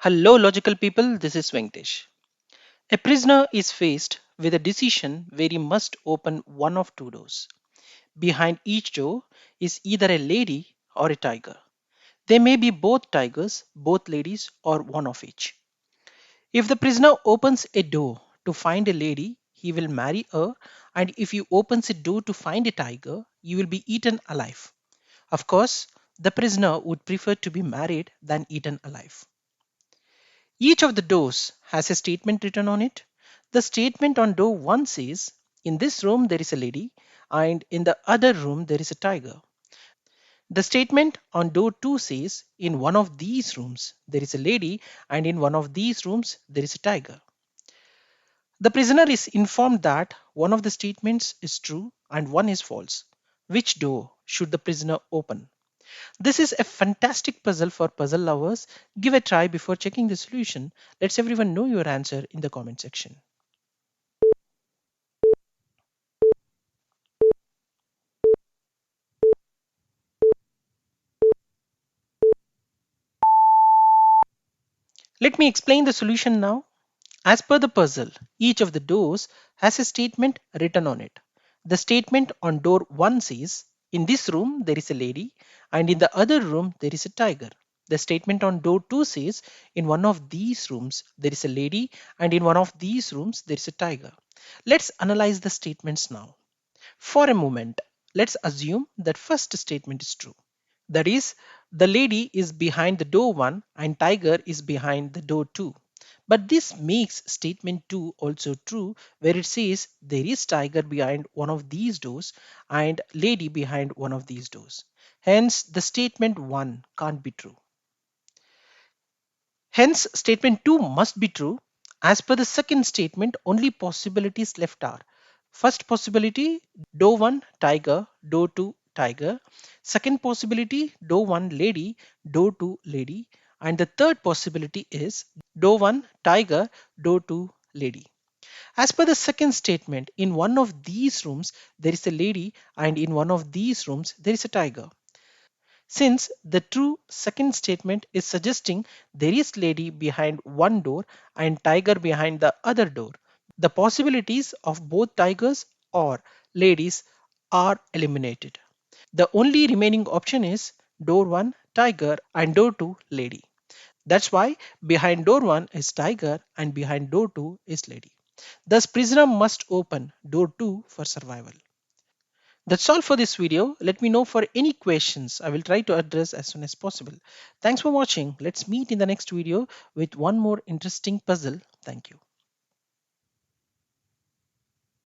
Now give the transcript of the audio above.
Hello, logical people. This is Venkatesh. A prisoner is faced with a decision where he must open one of two doors. Behind each door is either a lady or a tiger. They may be both tigers, both ladies, or one of each. If the prisoner opens a door to find a lady, he will marry her, and if he opens a door to find a tiger, he will be eaten alive. Of course, the prisoner would prefer to be married than eaten alive. Each of the doors has a statement written on it. The statement on door 1 says, "In this room there is a lady, and in the other room there is a tiger." The statement on door 2 says, "In one of these rooms there is a lady, and in one of these rooms there is a tiger." The prisoner is informed that one of the statements is true and one is false. Which door should the prisoner open? This is a fantastic puzzle for puzzle lovers. Give a try before checking the solution. Let's everyone know your answer in the comment section. Let me explain the solution now. As per the puzzle, each of the doors has a statement written on it. The statement on door 1 says, "In this room there is a lady, and in the other room there is a tiger." The statement on door 2 says, "In one of these rooms there is a lady, and in one of these rooms there is a tiger." Let's analyze the statements now. For a moment, let's assume that first statement is true. That is, the lady is behind the door 1 and tiger is behind the door 2. But this makes statement 2 also true, where it says there is tiger behind one of these doors and lady behind one of these doors. Hence, the statement 1 can't be true. Hence, statement 2 must be true. As per the second statement, only possibilities left are: first possibility, door 1 tiger, door 2 tiger; second possibility, door 1 lady, door 2 lady; and the third possibility is door 1 tiger, door 2 lady. As per the second statement, in one of these rooms there is a lady, and in one of these rooms there is a tiger. Since the true second statement is suggesting there is lady behind one door and tiger behind the other door, the possibilities of both tigers or ladies are eliminated. The only remaining option is door 1 tiger and door 2 lady. That's why behind door 1 is tiger and behind door 2 is lady. Thus prisoner must open door 2 for survival. That's all for this video. Let me know for any questions. I will try to address as soon as possible. Thanks for watching. Let's meet in the next video with one more interesting puzzle. Thank you.